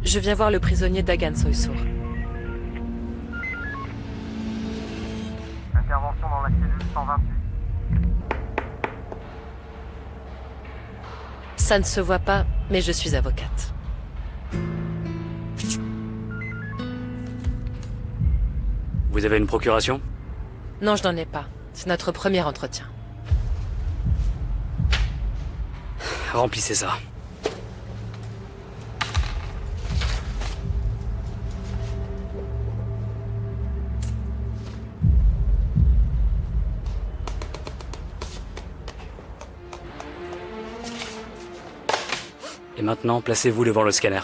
Je viens voir le prisonnier Dagan Soysur. Intervention dans la cellule 128. Ça ne se voit pas, mais je suis avocate. Vous avez une procuration? Non, je n'en ai pas. C'est notre premier entretien. Remplissez ça. Et maintenant, placez-vous devant le scanner.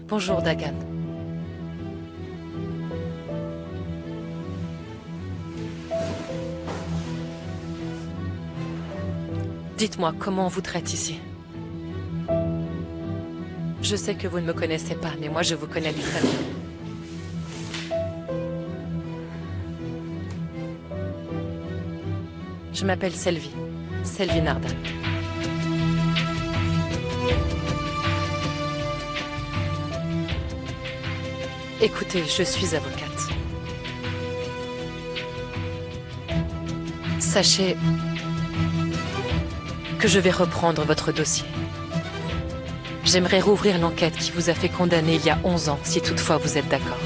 Bonjour, Dagan. Dites-moi, comment on vous traite ici? Je sais que vous ne me connaissez pas, mais moi je vous connais très bien. Je m'appelle Selvi. Selvi Nardan. Écoutez, je suis avocate. Sachez que je vais reprendre votre dossier. J'aimerais rouvrir l'enquête qui vous a fait condamner il y a 11 ans, si toutefois vous êtes d'accord.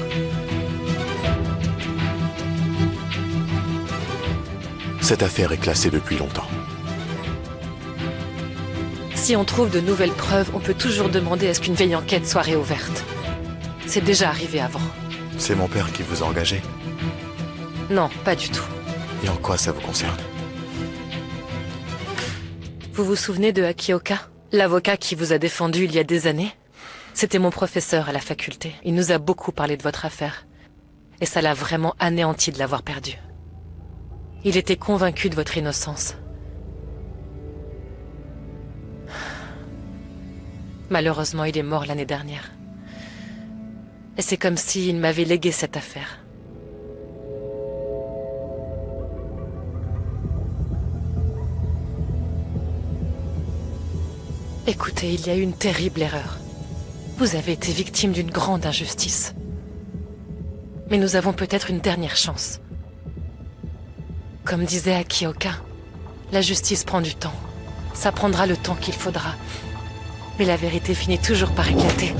Cette affaire est classée depuis longtemps. Si on trouve de nouvelles preuves, on peut toujours demander à ce qu'une vieille enquête soit réouverte. C'est déjà arrivé avant. C'est mon père qui vous a engagé. Non, pas du tout. Et en quoi ça vous concerne? Vous vous souvenez de Akioka, l'avocat qui vous a défendu il y a des années? C'était mon professeur à la faculté. Il nous a beaucoup parlé de votre affaire. Et ça l'a vraiment anéanti de l'avoir perdu. Il était convaincu de votre innocence. Malheureusement, il est mort l'année dernière. Et c'est comme s'il m'avait légué cette affaire. Écoutez, il y a eu une terrible erreur. Vous avez été victime d'une grande injustice. Mais nous avons peut-être une dernière chance. Comme disait Akioka, la justice prend du temps. Ça prendra le temps qu'il faudra. Mais la vérité finit toujours par éclater.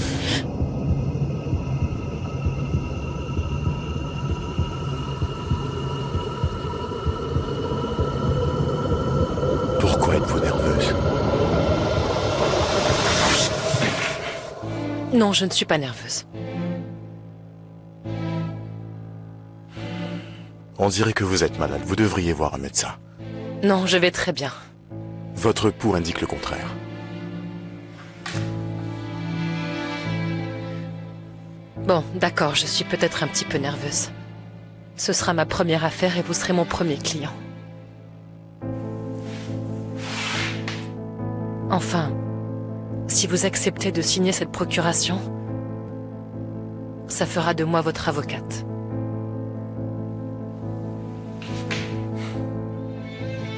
Pourquoi êtes-vous nerveuse? Non, je ne suis pas nerveuse. On dirait que vous êtes malade. Vous devriez voir un médecin. Non, je vais très bien. Votre pouls indique le contraire. Bon, d'accord, je suis peut-être un petit peu nerveuse. Ce sera ma première affaire et vous serez mon premier client. Enfin, si vous acceptez de signer cette procuration, ça fera de moi votre avocate.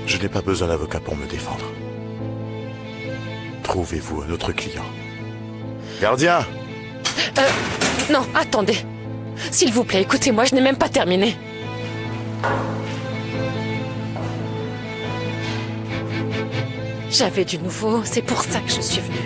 Je n'ai pas besoin d'avocat pour me défendre. Trouvez-vous un autre client. Gardien! Non, attendez. S'il vous plaît, écoutez-moi, je n'ai même pas terminé. J'avais du nouveau, c'est pour ça que je suis venue.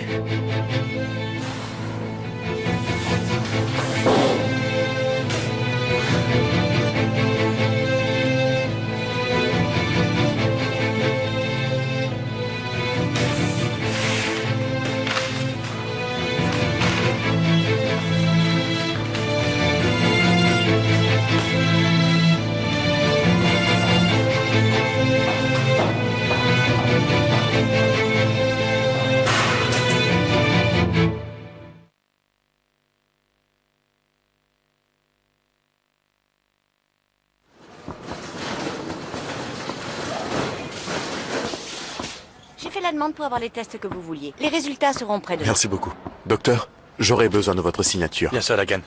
J'ai fait la demande pour avoir les tests que vous vouliez. Les résultats seront près de... Merci beaucoup. Docteur, j'aurais besoin de votre signature. Bien sûr, Lagan.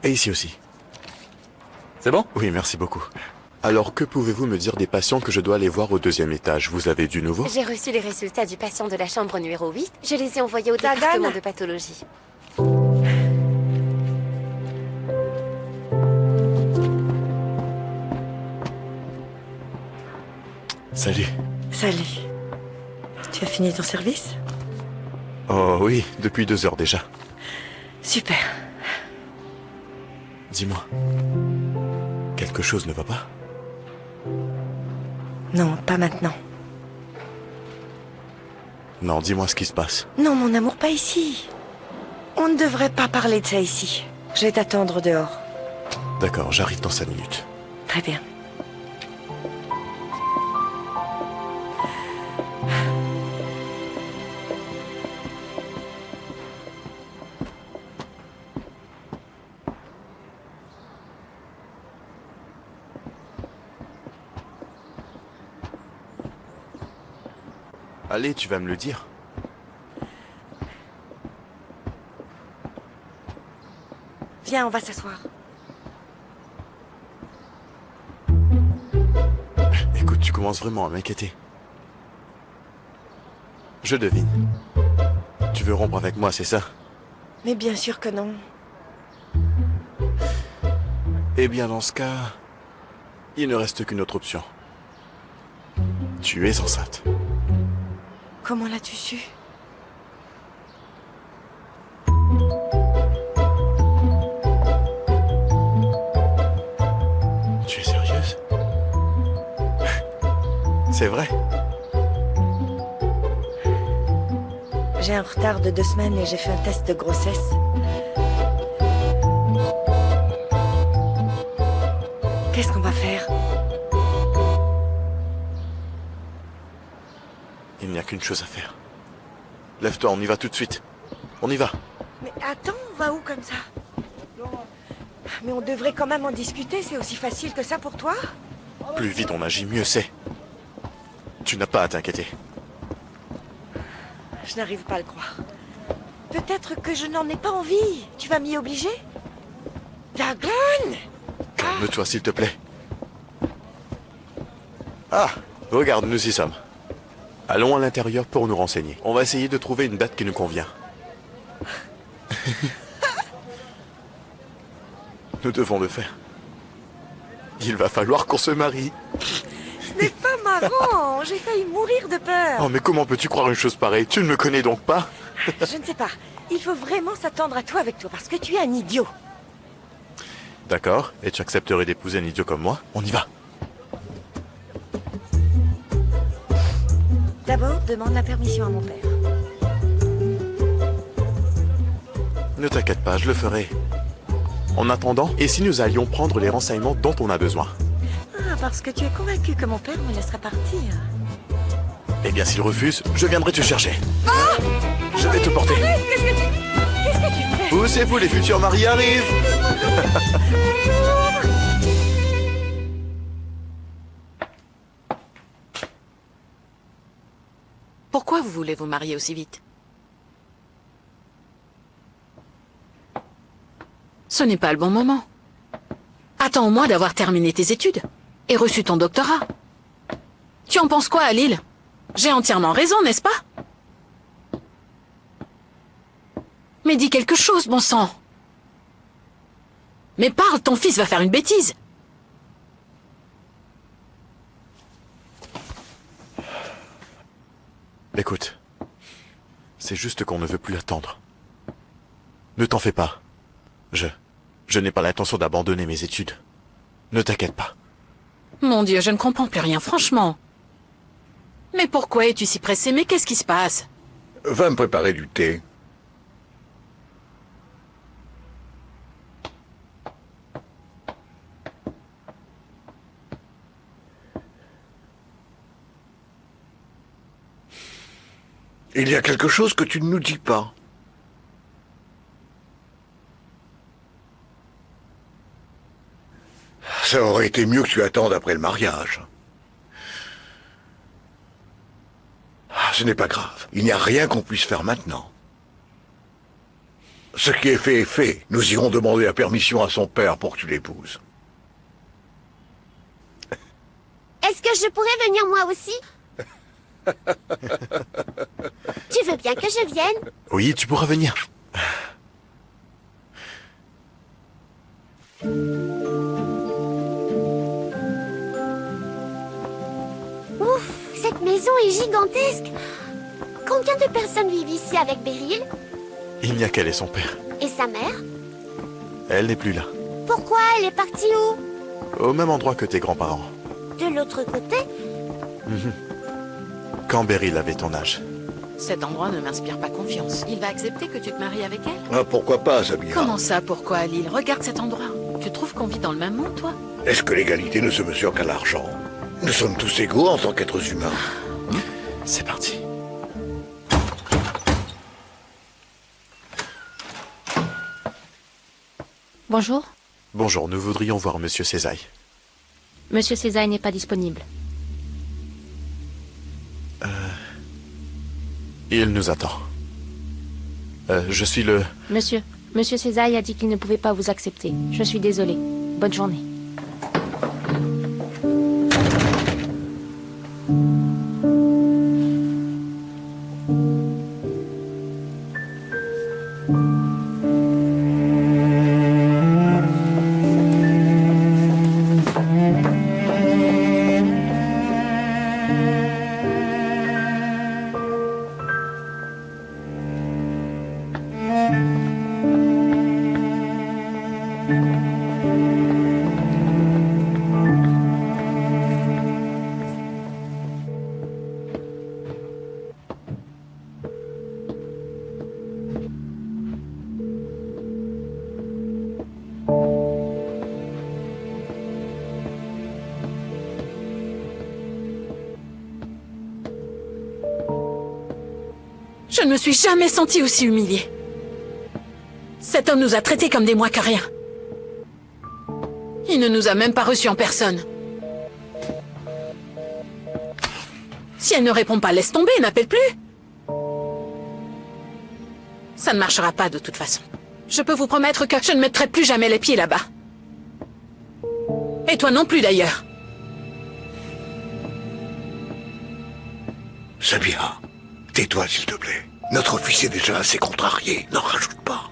Et ici aussi. C'est bon? Oui, merci beaucoup. Alors, que pouvez-vous me dire des patients que je dois aller voir au 2e étage? Vous avez du nouveau? J'ai reçu les résultats du patient de la chambre numéro 8. Je les ai envoyés au département de pathologie. Salut. Salut. Tu as fini ton service? Oh oui, depuis 2 heures déjà. Super. Dis-moi. Quelque chose ne va pas? Non, pas maintenant. Non, dis-moi ce qui se passe. Non, mon amour, pas ici. On ne devrait pas parler de ça ici. Je vais t'attendre dehors. D'accord, j'arrive dans 5 minutes. Très bien. Allez, tu vas me le dire. Viens, on va s'asseoir. Écoute, tu commences vraiment à m'inquiéter. Je devine. Tu veux rompre avec moi, c'est ça? Mais bien sûr que non. Eh bien, dans ce cas, il ne reste qu'une autre option. Tu es enceinte. Comment l'as-tu su? Tu es sérieuse? C'est vrai? J'ai un retard de 2 semaines et j'ai fait un test de grossesse. Qu'est-ce qu'on va faire? Il n'y a qu'une chose à faire. Lève-toi, on y va tout de suite. On y va. Mais attends, on va où comme ça? Mais on devrait quand même en discuter, c'est aussi facile que ça pour toi? Plus vite on agit, mieux c'est. Tu n'as pas à t'inquiéter. Je n'arrive pas à le croire. Peut-être que je n'en ai pas envie. Tu vas m'y obliger? Dagon! Calme-toi, s'il te plaît. Ah, regarde, nous y sommes. Allons à l'intérieur pour nous renseigner. On va essayer de trouver une date qui nous convient. Nous devons le faire. Il va falloir qu'on se marie. Ce n'est pas marrant. J'ai failli mourir de peur. Oh, mais comment peux-tu croire une chose pareille? Tu ne me connais donc pas? Je ne sais pas. Il faut vraiment s'attendre à tout avec toi parce que tu es un idiot. D'accord, et tu accepterais d'épouser un idiot comme moi? On y va. D'abord, demande la permission à mon père. Ne t'inquiète pas, je le ferai. En attendant, et si nous allions prendre les renseignements dont on a besoin? Ah, parce que tu es convaincu que mon père me laissera partir. Eh bien, s'il refuse, je viendrai te chercher. Je vais te porter. Qu'est-ce que tu fais? Poussez-vous, les futurs maris arrivent. Pourquoi vous voulez vous marier aussi vite? Ce n'est pas le bon moment. Attends au moins d'avoir terminé tes études et reçu ton doctorat. Tu en penses quoi, Halil? J'ai entièrement raison, n'est-ce pas? Mais dis quelque chose, bon sang. Mais parle, ton fils va faire une bêtise. Écoute, c'est juste qu'on ne veut plus attendre. Ne t'en fais pas. Je n'ai pas l'intention d'abandonner mes études. Ne t'inquiète pas. Mon Dieu, je ne comprends plus rien, franchement. Mais pourquoi es-tu si pressé? Mais qu'est-ce qui se passe? Va me préparer du thé. Il y a quelque chose que tu ne nous dis pas. Ça aurait été mieux que tu attendes après le mariage. Ce n'est pas grave. Il n'y a rien qu'on puisse faire maintenant. Ce qui est fait est fait. Nous irons demander la permission à son père pour que tu l'épouses. Est-ce que je pourrais venir moi aussi? Tu veux bien que je vienne? Oui, tu pourras venir. Ouf, cette maison est gigantesque. Combien de personnes vivent ici avec Beryl? Il n'y a qu'elle et son père. Et sa mère? Elle n'est plus là. Pourquoi elle est partie où? Au même endroit que tes grands-parents. De l'autre côté? Quand Beryl avait ton âge. Cet endroit ne m'inspire pas confiance. Il va accepter que tu te maries avec elle? Ah, pourquoi pas, Samira? Comment ça, pourquoi, Halil? Regarde cet endroit. Tu trouves qu'on vit dans le même monde, toi? Est-ce que l'égalité ne se mesure qu'à l'argent? Nous sommes tous égaux en tant qu'êtres humains. C'est parti. Bonjour. Bonjour, nous voudrions voir Monsieur Césaille. Monsieur Césaille n'est pas disponible. Il nous attend. Je suis le... Monsieur Césaille a dit qu'il ne pouvait pas vous accepter. Je suis désolée. Bonne journée. Je ne me suis jamais sentie aussi humiliée. Cet homme nous a traités comme des moins que rien. Il ne nous a même pas reçus en personne. Si elle ne répond pas, laisse tomber, n'appelle plus. Ça ne marchera pas de toute façon. Je peux vous promettre que je ne mettrai plus jamais les pieds là-bas. Et toi non plus d'ailleurs. Samira, tais-toi s'il te plaît. Notre fils est déjà assez contrarié, n'en rajoute pas.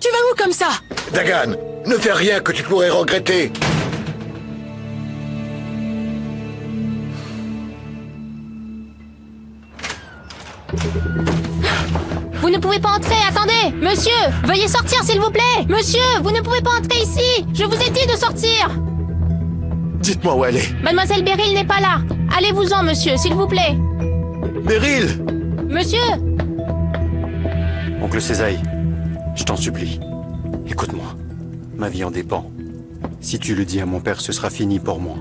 Tu vas où comme ça? Dagan, ne fais rien que tu pourrais regretter. Vous ne pouvez pas entrer, attendez! Monsieur, veuillez sortir s'il vous plaît! Monsieur, vous ne pouvez pas entrer ici! Je vous ai dit de sortir! Dites-moi où elle est. Mademoiselle Beryl n'est pas là! Allez-vous-en, monsieur, s'il vous plaît! Beryl! Monsieur! Oncle Césaille, je t'en supplie, écoute-moi. Ma vie en dépend. Si tu le dis à mon père, ce sera fini pour moi.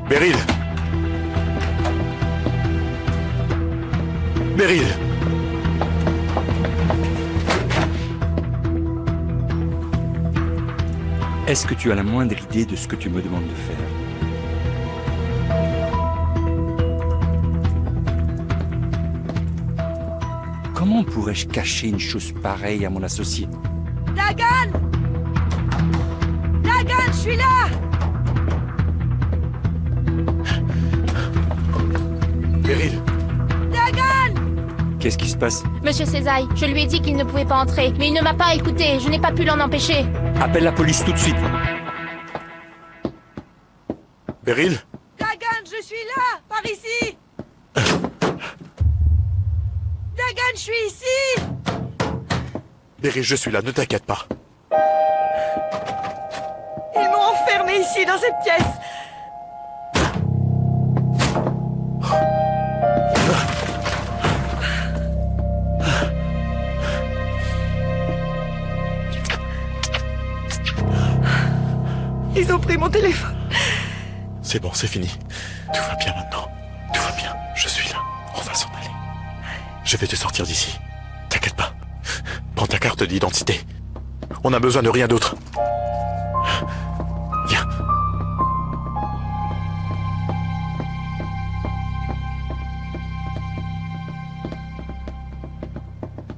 Beryl! Beryl! Est-ce que tu as la moindre idée de ce que tu me demandes de faire? Comment pourrais-je cacher une chose pareille à mon associé? Dagan! Dagan, je suis là! Beryl! Dagan! Qu'est-ce qui se passe? Monsieur Césaille, je lui ai dit qu'il ne pouvait pas entrer, mais il ne m'a pas écouté, je n'ai pas pu l'en empêcher. Appelle la police tout de suite. Beryl? Dagan, je suis là! Par ici! Dagan, je suis ici! Beryl, je suis là, ne t'inquiète pas. Ils m'ont enfermé ici, dans cette pièce! Ils ont pris mon téléphone. C'est bon, c'est fini. Tout va bien maintenant. Tout va bien. Je suis là. On va s'en aller. Je vais te sortir d'ici. T'inquiète pas. Prends ta carte d'identité. On a besoin de rien d'autre. Viens.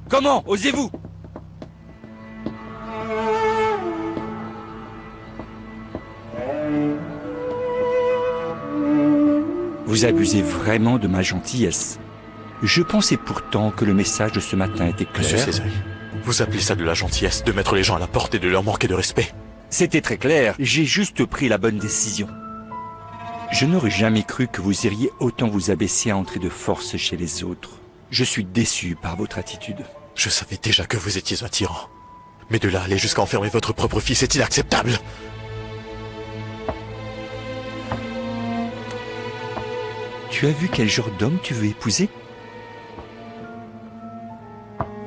Comment osez-vous? Vous abusez vraiment de ma gentillesse. Je pensais pourtant que le message de ce matin était clair. Monsieur Césaille, vous appelez ça de la gentillesse, de mettre les gens à la porte et de leur manquer de respect. C'était très clair, j'ai juste pris la bonne décision. Je n'aurais jamais cru que vous iriez autant vous abaisser à entrer de force chez les autres. Je suis déçu par votre attitude. Je savais déjà que vous étiez un tyran. Mais de là aller jusqu'à enfermer votre propre fils est inacceptable. Tu as vu quel genre d'homme tu veux épouser?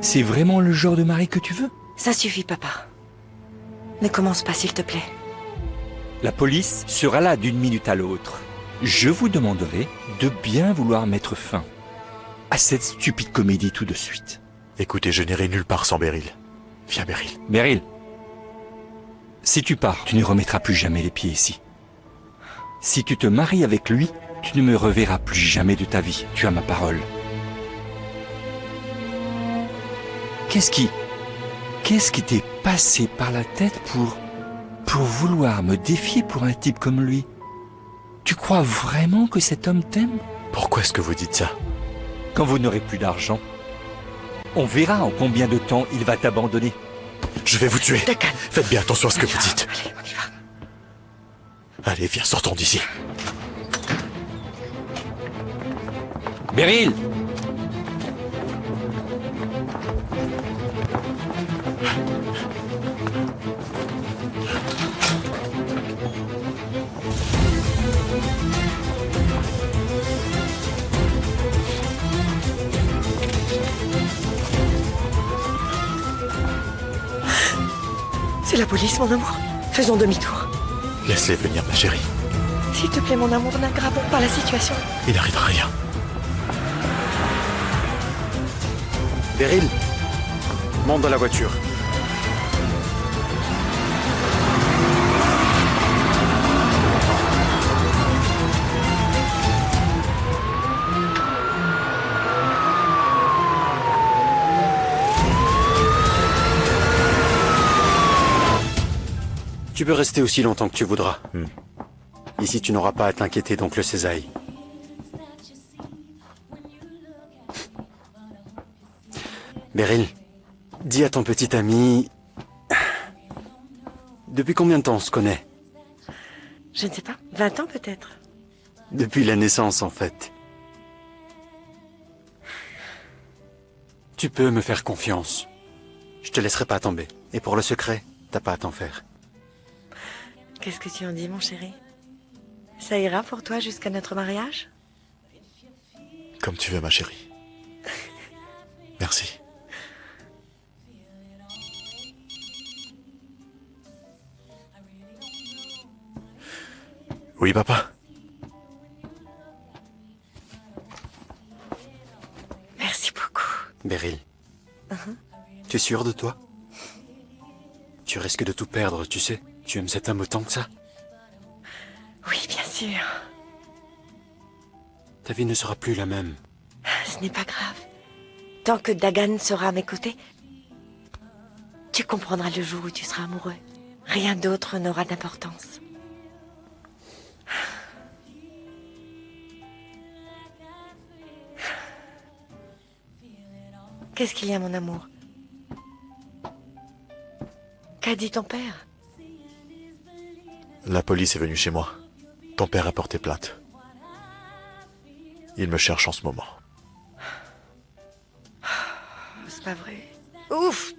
C'est vraiment le genre de mari que tu veux? Ça suffit, papa. Ne commence pas, s'il te plaît. La police sera là d'une minute à l'autre. Je vous demanderai de bien vouloir mettre fin à cette stupide comédie tout de suite. Écoutez, je n'irai nulle part sans Beryl. Viens, Beryl. Beryl, si tu pars, tu ne remettras plus jamais les pieds ici. Si tu te maries avec lui, tu ne me reverras plus jamais de ta vie. Tu as ma parole. Qu'est-ce qui t'est passé par la tête pour vouloir me défier pour un type comme lui? Tu crois vraiment que cet homme t'aime? Pourquoi est-ce que vous dites ça? Quand vous n'aurez plus d'argent, on verra en combien de temps il va t'abandonner. Je vais vous tuer. Dagan. Faites bien attention à ce que vous dites. Allez, on y va. Allez, viens, sortons d'ici. Beryl! C'est la police, mon amour. Faisons demi-tour. Laisse-les venir, ma chérie. S'il te plaît, mon amour, n'aggravons pas la situation. Il n'arrivera rien. Beryl, monte dans la voiture. Tu peux rester aussi longtemps que tu voudras. Ici, tu n'auras pas à t'inquiéter d'oncle Césaille. Beryl, dis à ton petit ami... Depuis combien de temps on se connaît? Je ne sais pas. 20 ans peut-être. Depuis la naissance, en fait. Tu peux me faire confiance. Je te laisserai pas tomber. Et pour le secret, t'as pas à t'en faire. Qu'est-ce que tu en dis, mon chéri? Ça ira pour toi jusqu'à notre mariage? Comme tu veux, ma chérie. Merci. Oui, papa. Merci beaucoup. Beryl, tu es sûr de toi? Tu risques de tout perdre, tu sais. Tu aimes cet homme autant que ça? Oui, bien sûr. Ta vie ne sera plus la même. Ce n'est pas grave. Tant que Dagan sera à mes côtés, tu comprendras le jour où tu seras amoureux. Rien d'autre n'aura d'importance. Qu'est-ce qu'il y a, mon amour? Qu'a dit ton père? La police est venue chez moi. Ton père a porté plainte. Il me cherche en ce moment. C'est pas vrai. Ouf!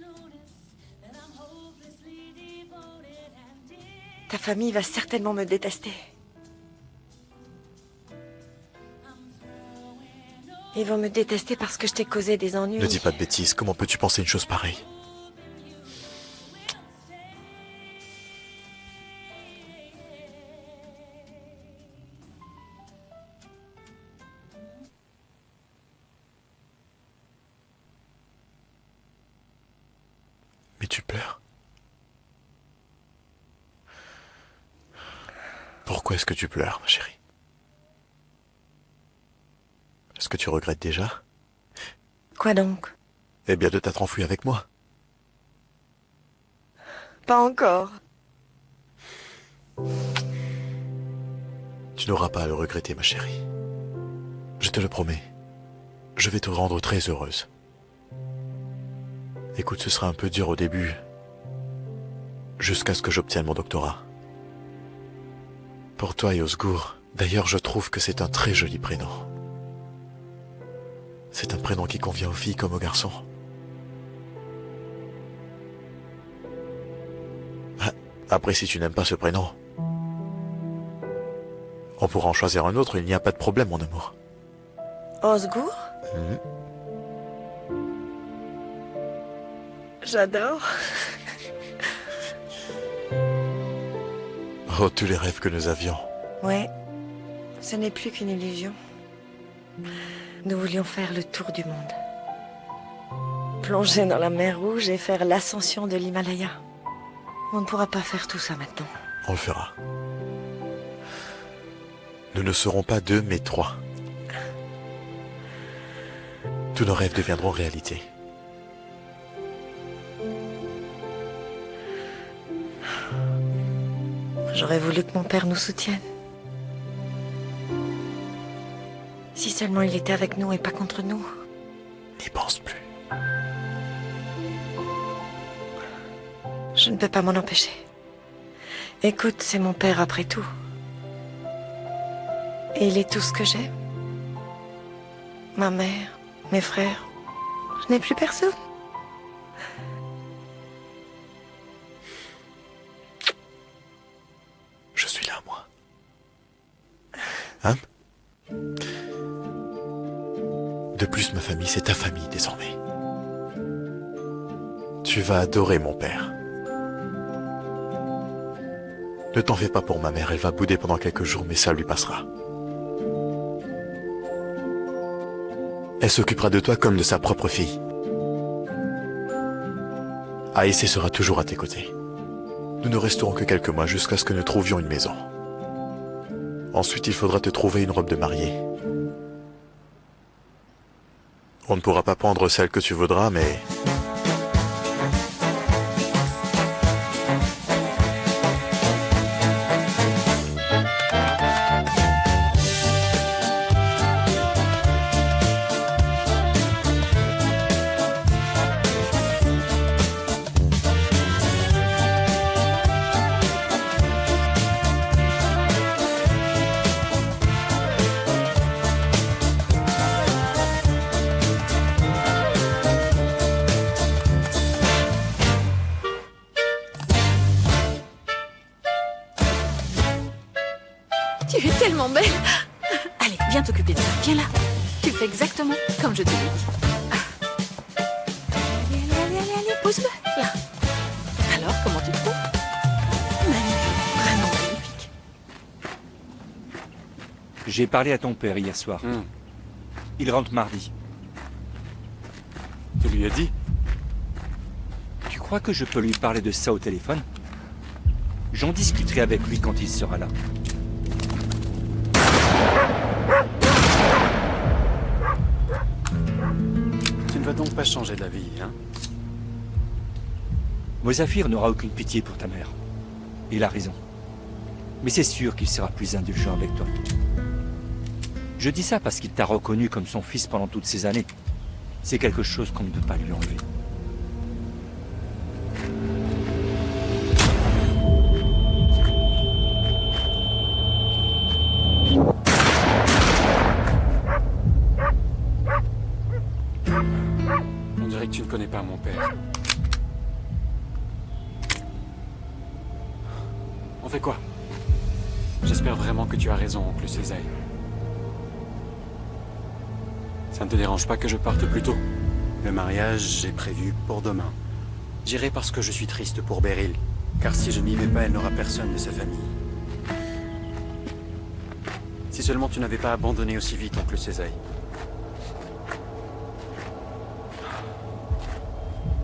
Ta famille va certainement me détester. Ils vont me détester parce que je t'ai causé des ennuis. Ne dis pas de bêtises. Comment peux-tu penser une chose pareille? Mais tu pleures? Pourquoi est-ce que tu pleures, ma chérie? Est-ce que tu regrettes déjà? Quoi donc? Eh bien, de t'être enfui avec moi. Pas encore. Tu n'auras pas à le regretter, ma chérie. Je te le promets. Je vais te rendre très heureuse. Écoute, ce sera un peu dur au début, jusqu'à ce que j'obtienne mon doctorat. Pour toi et Osgour, d'ailleurs, je trouve que c'est un très joli prénom. C'est un prénom qui convient aux filles comme aux garçons. Ah, après, si tu n'aimes pas ce prénom, on pourra en choisir un autre, il n'y a pas de problème, mon amour. Osgour? J'adore. Oh, tous les rêves que nous avions. Ouais, ce n'est plus qu'une illusion. Nous voulions faire le tour du monde. Plonger dans la mer Rouge et faire l'ascension de l'Himalaya. On ne pourra pas faire tout ça maintenant. On le fera. Nous ne serons pas 2, mais 3. Tous nos rêves deviendront réalité. J'aurais voulu que mon père nous soutienne. Si seulement il était avec nous et pas contre nous. N'y pense plus. Je ne peux pas m'en empêcher. Écoute, c'est mon père après tout. Et il est tout ce que j'ai. Ma mère, mes frères. Je n'ai plus personne. Je suis là, moi. Hein? De plus, ma famille, c'est ta famille désormais. Tu vas adorer mon père. Ne t'en fais pas pour ma mère, elle va bouder pendant quelques jours, mais ça lui passera. Elle s'occupera de toi comme de sa propre fille. AEC sera toujours à tes côtés. Nous ne resterons que quelques mois jusqu'à ce que nous trouvions une maison. Ensuite, il faudra te trouver une robe de mariée. On ne pourra pas prendre celle que tu voudras, mais... Tu es tellement belle. Allez, viens t'occuper de ça. Viens là. Tu fais exactement comme je te l'ai dit. Allez, pose-le. Là. Alors, comment tu te trouves? Magnifique. Vraiment magnifique. J'ai parlé à ton père hier soir. Il rentre mardi. Tu lui as dit? Tu crois que je peux lui parler de ça au téléphone? J'en discuterai avec lui quand il sera là. Tu ne vas donc pas changer d'avis, hein? Mozafir n'aura aucune pitié pour ta mère. Il a raison. Mais c'est sûr qu'il sera plus indulgent avec toi. Je dis ça parce qu'il t'a reconnu comme son fils pendant toutes ces années. C'est quelque chose qu'on ne peut pas lui enlever. On dirait que tu ne connais pas mon père. On fait quoi? J'espère vraiment que tu as raison, oncle Césaï. Ça ne te dérange pas que je parte plus tôt? Le mariage est prévu pour demain. J'irai parce que je suis triste pour Beryl. Car si je n'y vais pas, elle n'aura personne de sa famille. Si seulement tu n'avais pas abandonné aussi vite, oncle Césaï.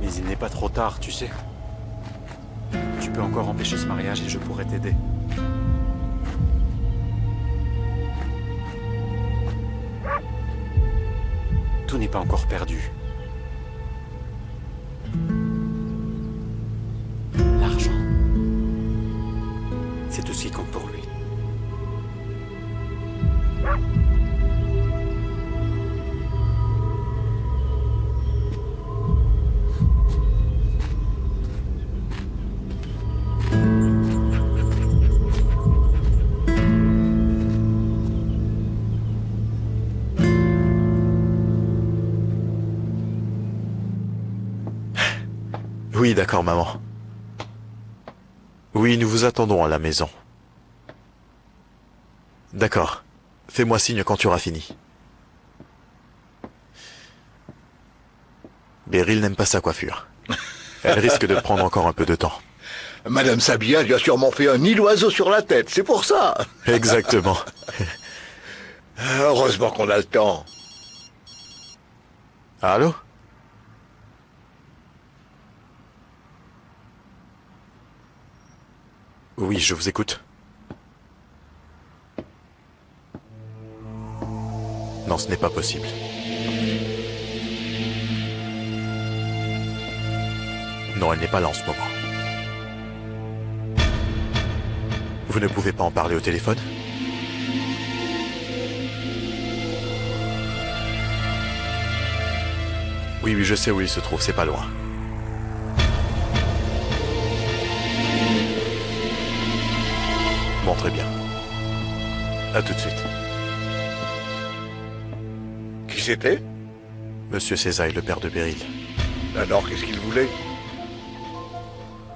Mais il n'est pas trop tard, tu sais. Tu peux encore empêcher ce mariage et je pourrais t'aider. Tout n'est pas encore perdu. L'argent, c'est tout ce qui compte pour lui. Oui, d'accord, maman. Oui, nous vous attendons à la maison. D'accord. Fais-moi signe quand tu auras fini. Beryl n'aime pas sa coiffure. Elle risque de prendre encore un peu de temps. Madame Sabia lui a sûrement fait un nid d'oiseau sur la tête, c'est pour ça. Exactement. Heureusement qu'on a le temps. Allô? Oui, je vous écoute. Non, ce n'est pas possible. Non, elle n'est pas là en ce moment. Vous ne pouvez pas en parler au téléphone? Oui, je sais où il se trouve, c'est pas loin. Bon, très bien. À tout de suite. Qui c'était? Monsieur Césaï, le père de Beryl. Alors, qu'est-ce qu'il voulait?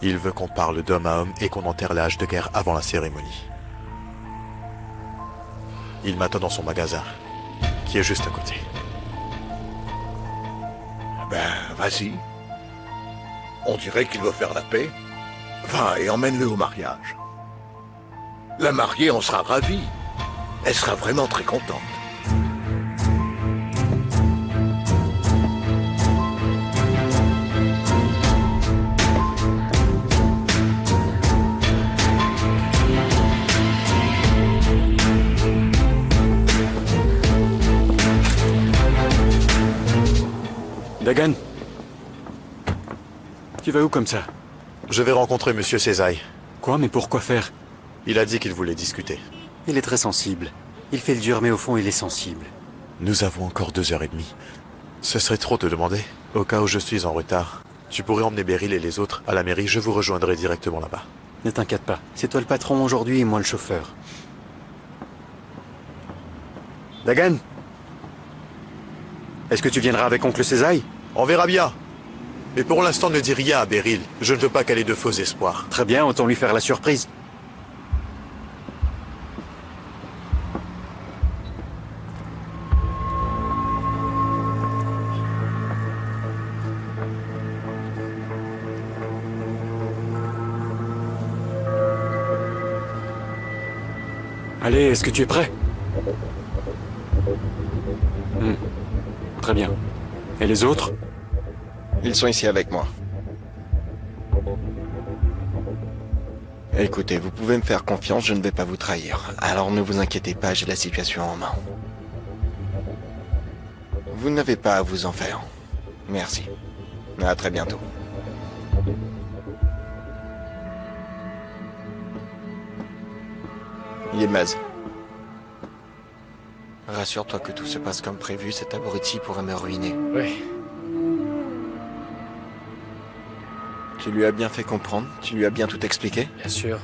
Il veut qu'on parle d'homme à homme et qu'on enterre la hache de guerre avant la cérémonie. Il m'attend dans son magasin, qui est juste à côté. Ben, vas-y. On dirait qu'il veut faire la paix. Va et emmène-le au mariage. La mariée en sera ravie. Elle sera vraiment très contente. Dagan, tu vas où comme ça? Je vais rencontrer Monsieur Césaille. Quoi? Mais pourquoi faire? Il a dit qu'il voulait discuter. Il est très sensible. Il fait le dur, mais au fond, il est sensible. Nous avons encore 2h30. Ce serait trop te demander. Au cas où je suis en retard, tu pourrais emmener Beryl et les autres à la mairie. Je vous rejoindrai directement là-bas. Ne t'inquiète pas. C'est toi le patron aujourd'hui et moi le chauffeur. Dagan, est-ce que tu viendras avec oncle Césaille? On verra bien. Mais pour l'instant, ne dis rien à Beryl. Je ne veux pas qu'elle ait de faux espoirs. Très bien, autant lui faire la surprise. Allez, est-ce que tu es prêt? Très bien. Et les autres? Ils sont ici avec moi. Écoutez, vous pouvez me faire confiance, je ne vais pas vous trahir. Alors ne vous inquiétez pas, j'ai la situation en main. Vous n'avez pas à vous en faire. Merci. À très bientôt. Yilmaz. Rassure-toi que tout se passe comme prévu, cet abruti pourrait me ruiner. Oui. Tu lui as bien fait comprendre? Tu lui as bien tout expliqué? Bien sûr.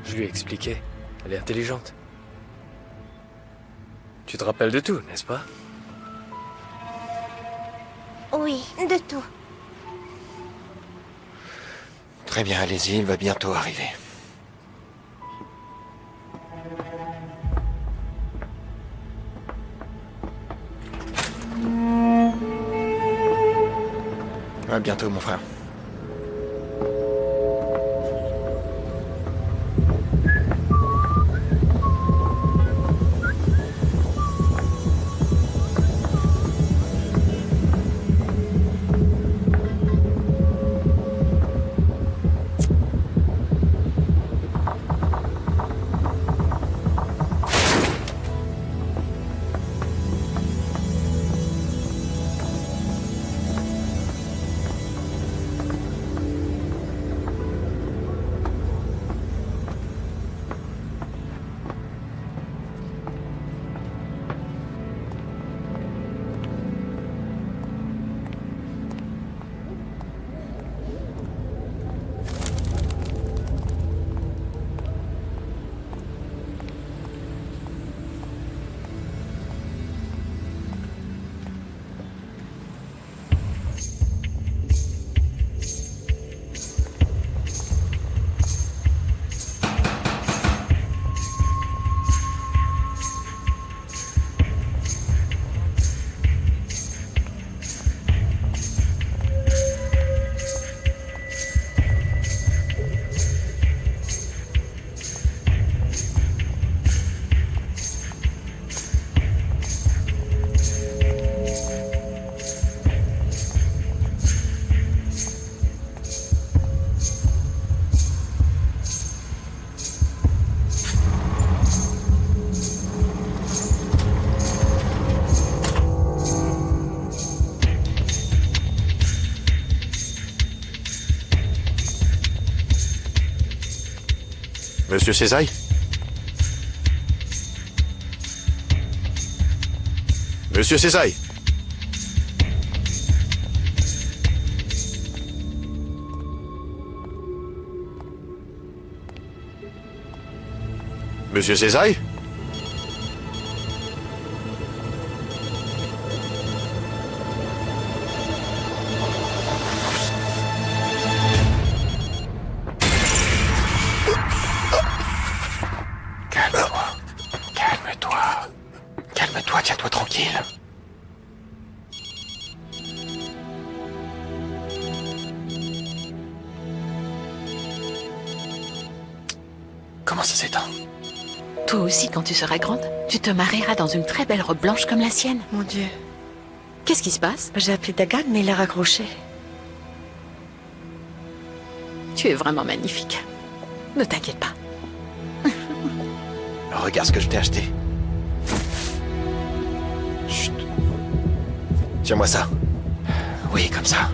Je lui ai expliqué. Elle est intelligente. Tu te rappelles de tout, n'est-ce pas? Oui, de tout. Très bien, allez-y, il va bientôt arriver. À bientôt, mon frère. Monsieur Césaille? Monsieur Césaille? Monsieur Césaille? Calme-toi, tiens-toi tranquille. Comment ça s'éteint? Toi aussi, quand tu seras grande, tu te marieras dans une très belle robe blanche comme la sienne. Mon Dieu. Qu'est-ce qui se passe? J'ai appelé Dagan, mais il a raccroché. Tu es vraiment magnifique. Ne t'inquiète pas. Regarde ce que je t'ai acheté. Chut. Tiens-moi ça. Oui, comme ça.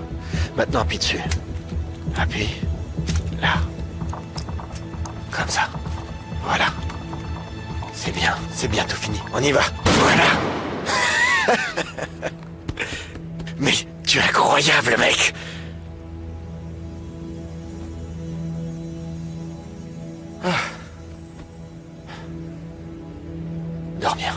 Maintenant, appuie dessus. Appuie. Là. Comme ça. Voilà. C'est bientôt fini. On y va. Voilà. Mais tu es incroyable, mec. Ah. Dors bien.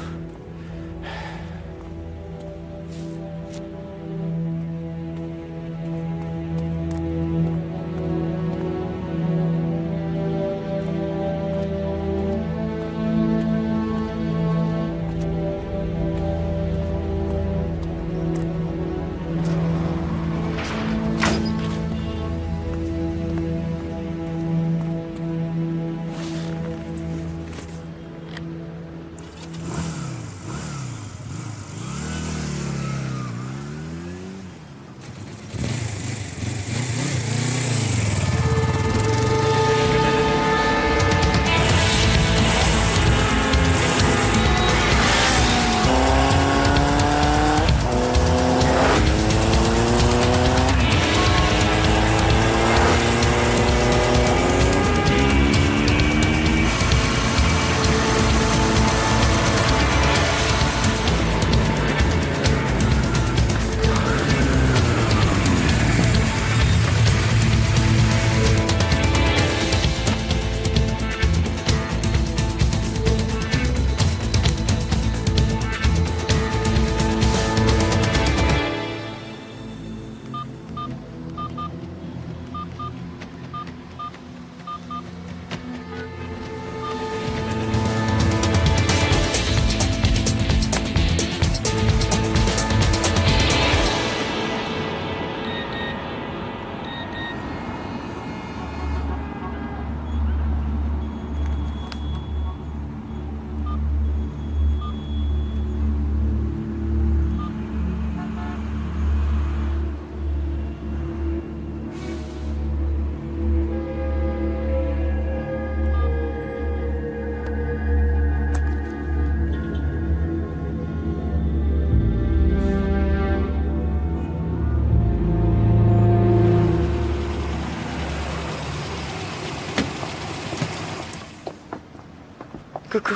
Coucou.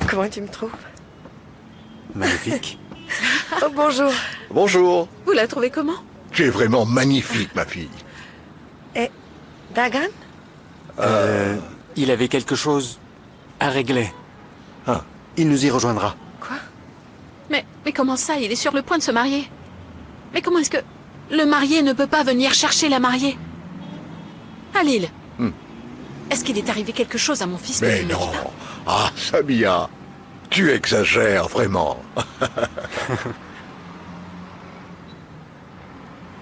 Comment tu me trouves? Magnifique. Oh, bonjour. Bonjour. Vous la trouvez comment? Tu es vraiment magnifique, ma fille. Et Dagan? Il avait quelque chose à régler. Ah. Il nous y rejoindra. Quoi? Mais comment ça? Il est sur le point de se marier. Mais comment est-ce que le marié ne peut pas venir chercher la mariée? Halil, est-ce qu'il est arrivé quelque chose à mon fils que Mais tu ne me non. dis pas? Ah, Samia, tu exagères vraiment.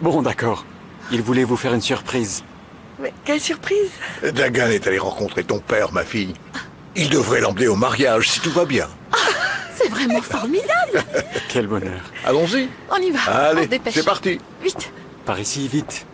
Bon, d'accord. Il voulait vous faire une surprise. Mais quelle surprise! Dagan est allé rencontrer ton père, ma fille. Il devrait l'emmener au mariage si tout va bien. C'est vraiment formidable! Quel bonheur. Allons-y. On y va, on se Allez, dépêche. c'est parti. Vite! Par ici, vite.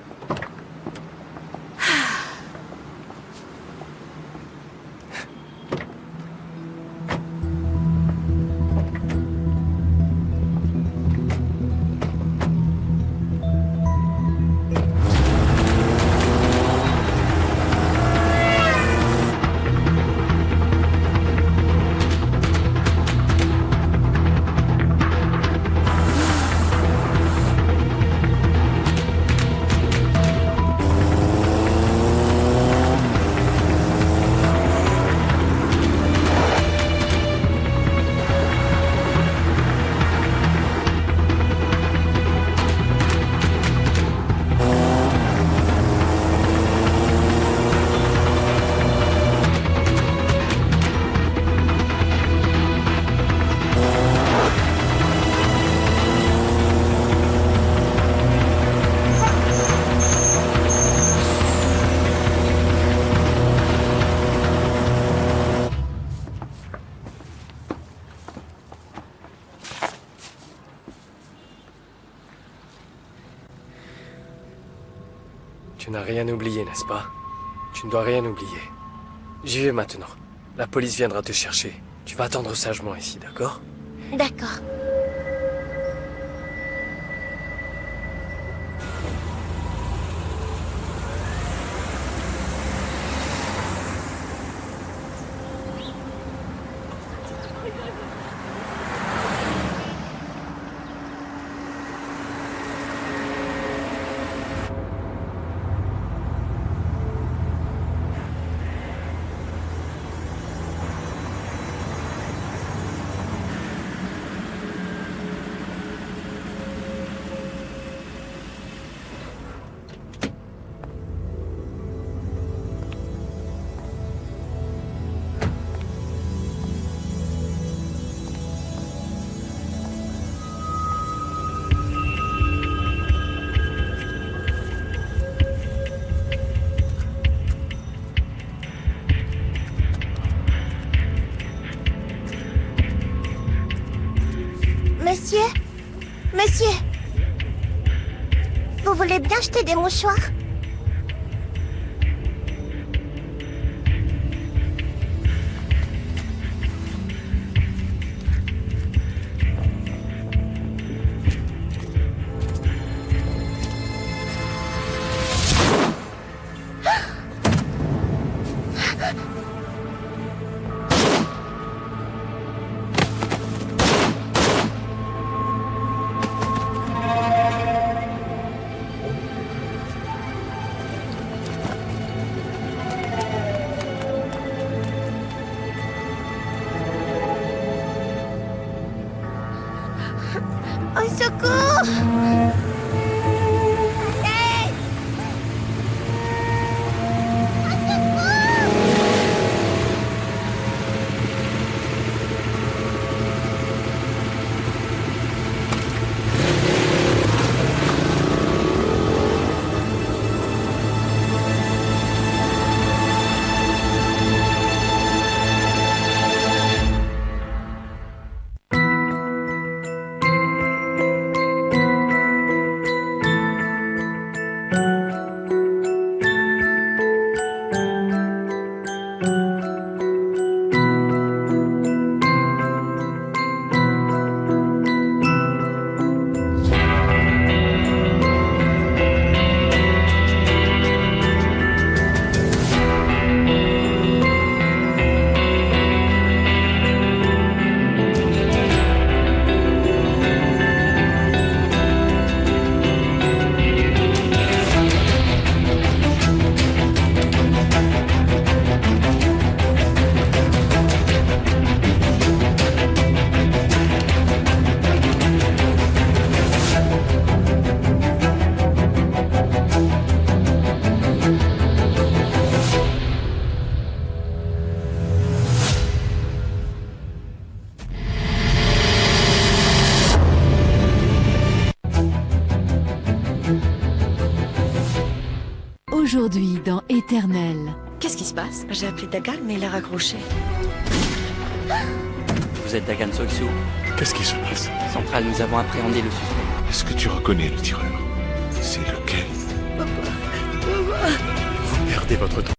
Tu n'as rien oublié, n'est-ce pas? Tu ne dois rien oublier. J'y vais maintenant. La police viendra te chercher. Tu vas attendre sagement ici, d'accord? D'accord. Monsieur? Monsieur? Vous voulez bien jeter des mouchoirs? Au secours! Hey! Au secours! Aujourd'hui dans Éternel. Qu'est-ce qui se passe? J'ai appelé Dagan, mais il a raccroché. Vous êtes Dagan Soksu? Qu'est-ce qui se passe? Central, nous avons appréhendé le suspect. Est-ce que tu reconnais le tireur? C'est lequel? Vous perdez votre temps.